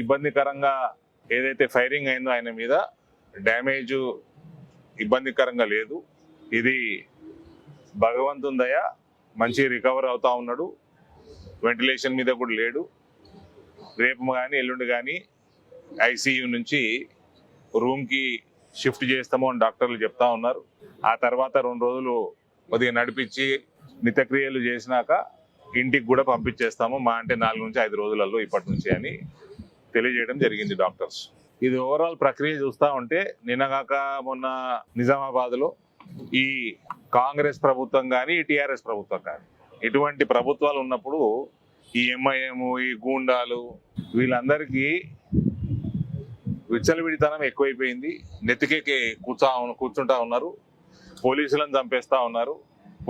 ఇబ్బందికరంగా ఏదైతే ఫైరింగ్ అయిందో ఆయన మీద డ్యామేజ్ ఇబ్బందికరంగా లేదు. ఇది భగవంతుని దయ, మంచి రికవర్ అవుతా ఉన్నాడు. వెంటిలేషన్ మీద కూడా లేడు. రేపు కానీ ఎల్లుండి కానీ ఐసీయూ నుంచి రూమ్కి షిఫ్ట్ చేస్తాము అని డాక్టర్లు చెప్తా ఉన్నారు. ఆ తర్వాత 2 రోజులు కొద్దిగా నడిపించి నిత్యక్రియలు చేసినాక ఇంటికి కూడా పంపించేస్తాము. మా అంటే 4 నుంచి 5 రోజులలో ఇప్పటి నుంచి అని తెలియజేయడం జరిగింది డాక్టర్స్. ఇది ఓవరాల్ ప్రక్రియ చూస్తూ ఉంటే నిన్నగాక మొన్న నిజామాబాద్లో ఈ కాంగ్రెస్ ప్రభుత్వం కానీ టీఆర్ఎస్ ప్రభుత్వం కానీ ఇటువంటి ప్రభుత్వాలు ఉన్నప్పుడు ఈ ఎంఐఎం, ఈ గూండాలు వీళ్ళందరికీ విచ్చలవిడితనం ఎక్కువైపోయింది. నెత్తికెక్కి కూర్చుంటా ఉన్నారు. పోలీసులను చంపేస్తా ఉన్నారు.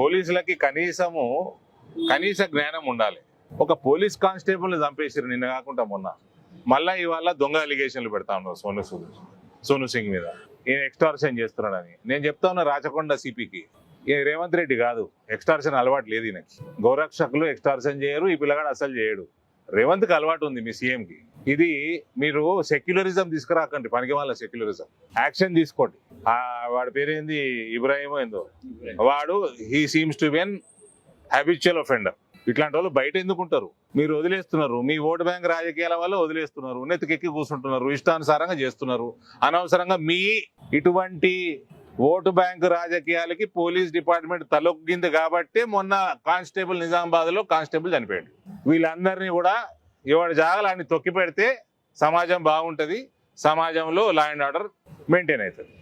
పోలీసులకి కనీస జ్ఞానం ఉండాలి. ఒక పోలీస్ కానిస్టేబుల్ని చంపేసారు నిన్న కాకుండా మొన్న. మళ్ళీ ఇవాళ దొంగ అలిగేషన్లు పెడతా ఉన్నారు సోను సింగ్ మీద. ఈయన ఎక్స్టార్షన్ చేస్తున్నాడని. నేను చెప్తా ఉన్నా రాచకొండ సిపికి, ఈయన రేవంత్ రెడ్డి కాదు, ఎక్స్టార్షన్ అలవాటు లేదు ఈయనకి. గోరక్షకులు ఎక్స్టార్షన్ చేయరు, ఈ పిల్లగాడు అసలు చేయడు. రేవంత్కి అలవాటు ఉంది మీ సీఎంకి. ఇది మీరు సెక్యులరిజం తీసుకురాకండి, పనికి వాళ్ళ సెక్యులరిజం. యాక్షన్ తీసుకోండి. వాడి పేరేంది, ఇబ్రాహిం ఏందో, వాడు he seems to be an habitual offender. ఇట్లాంటి వాళ్ళు బయట ఎందుకుంటారు? మీరు వదిలేస్తున్నారు. మీ ఓటు బ్యాంక్ రాజకీయాల వల్ల వదిలేస్తున్నారు. నెత్తికెక్కి కూర్చుంటున్నారు, ఇష్టానుసారంగా చేస్తున్నారు. అనవసరంగా మీ ఇటువంటి ఓటు బ్యాంకు రాజకీయాలకి పోలీస్ డిపార్ట్మెంట్ తలొగ్గింది కాబట్టి మొన్న కానిస్టేబుల్ నిజామాబాద్ లో కానిస్టేబుల్ చనిపోయాడు. వీళ్ళందరినీ కూడా ఎవరి జాగాలని తొక్కి పెడితే సమాజం బాగుంటుంది, సమాజంలో లా అండ్ ఆర్డర్ మెయింటైన్ అవుతుంది.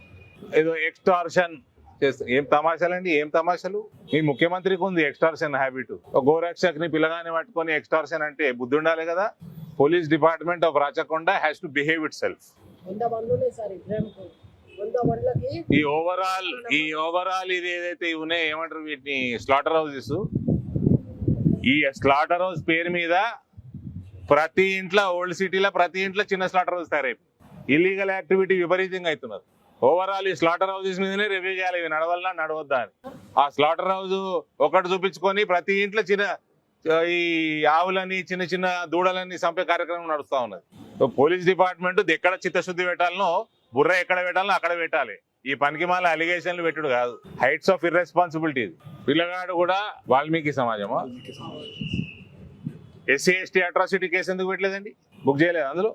ఏదో ఎక్స్టార్షన్ చేస్తారు. ఏం తమాషాలండి, ఏం తమాషాలు? మీ ముఖ్యమంత్రికి ఉంది ఎక్స్టార్షన్ హ్యాబిట్. గోరక్షక్ని పిల్లగాని పట్టుకొని ఎక్స్టార్షన్ అంటే బుద్ధి ఉండాలి కదా. Police department of Rachakonda has to behave it self. ఈ ఓవరాల్ ఇది ఏదైతే ఉన్నాయి ఏమంటారు వీటిని, స్లాటర్ హౌసెస్. ఈ స్లాటర్ హౌస్ పేరు మీద ప్రతి ఇంట్లో, ఓల్డ్ సిటీలో ప్రతి ఇంట్లో చిన్న స్లాటర్ హౌస్ తయారైపోయి ఇల్లీగల్ యాక్టివిటీ విపరీతంగా అవుతున్నారు. ఓవరాల్ ఈ స్లాటర్ హౌసెస్ మీదనే రివ్యూ చేయాలి, ఇవి నడవల్లా నడవద్దా అని. ఆ స్లాటర్ హౌస్ ఒకటి చూపించుకొని ప్రతి ఇంట్లో ఈ ఆవులని, చిన్న చిన్న దూడలని చంపే కార్యక్రమం నడుస్తూ ఉన్నది. పోలీస్ డిపార్ట్మెంట్ ఎక్కడ చిత్తశుద్ధి పెట్టాలనో, బుర్ర ఎక్కడ పెట్టాలనో అక్కడ పెట్టాలి. ఈ పనికిమాల అలిగేషన్లు పెట్టుడు కాదు. Heights of irresponsibility. పిల్లగాడు కూడా వాల్మీకి సమాజమా? ఎస్సీ ఎస్టీ అట్రాసిటీ కేసు ఎందుకు పెట్టలేదండి? బుక్ చేయలేదు అందులో?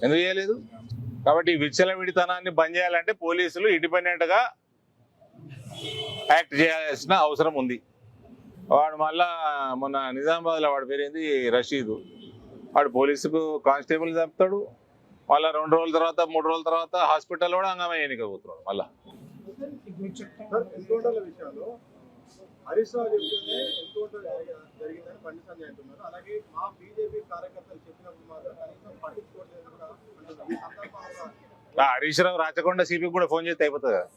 ఎందుకు చేయలేదు? కాబట్టి విచ్చలవిడితనాన్ని బంద్ చేయాలంటే పోలీసులు ఇండిపెండెంట్ గా యాక్ట్ చేయాల్సిన అవసరం ఉంది. వాడు మళ్ళా మొన్న నిజామాబాద్ లో వాడి పేరేంది, రషీద్, వాడు పోలీసుకు కానిస్టేబుల్ చంపుతాడు. మళ్ళీ 2 రోజుల తర్వాత 3 రోజుల తర్వాత హాస్పిటల్ కూడా హంగామా ఎన్నికపోతున్నాడు. మళ్ళా హరీష్ రావు చెప్తూనే ఎన్కౌంటర్ జరిగిందని బండి సంజయ్ అంటున్నారు. అలాగే మా బీజేపీ కార్యకర్తలు చెప్పినప్పుడు మాత్రం కనీసం పట్టించుకోవట్లేదు. హరీష్ రావు రాచకొండ సిపికి కూడా ఫోన్ చేస్తే అయిపోతుంది కదా.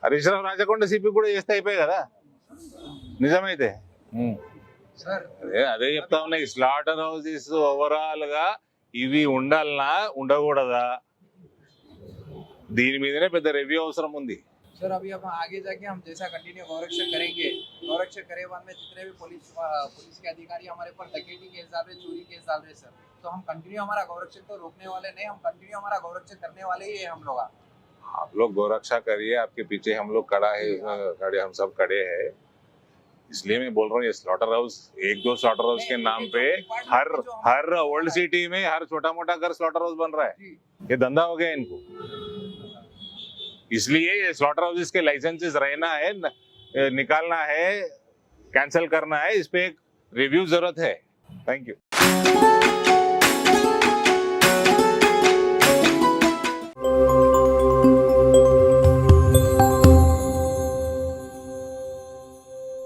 హరీష్ రావు రాచకొండ సిపికి కూడా చేస్తే అయిపోయాయి కదా నిజమైతే. అదే చెప్తా ఉన్నాయి. స్లాటర్ హౌసెస్ ఓవరాల్ గా ఇవి ఉండాలనా ఉండకూడదా, దీని మీదనే పెద్ద రివ్యూ అవసరం ఉంది. सर अभी हम आगे जाके हम जैसा कंटिन्यू गौरक्षक करेंगे, गौरक्षक करे बाद में जितने भी पुलिस के अधिकारी हमारे ऊपर डकैती केस डाल रहे, चोरी केस डाल रहे सर, तो हम कंटिन्यू हमारा गौरक्षक तो रोकने वाले नहीं, हम कंटिन्यू हमारा गौरक्षक करने वाले ही है हम लोग। आप लोग गौरक्षा करिए, आपके पीछे हम लोग हम सब खड़े हैं। इसलिए मैं बोल रहा हूँ ये स्लॉटर हाउस, 1-2 स्लॉटर हाउस के नाम पे हर ओल्ड सिटी में हर छोटा मोटा घर स्लॉटर हाउस बन रहा है। ये धंधा हो गया इनको। इसलिए ये स्लॉटर हाउसेस के लाइसेंसेस रहना है, निकालना है, कैंसिल करना है, इस पे एक रिव्यू जरूरत है। Thank you.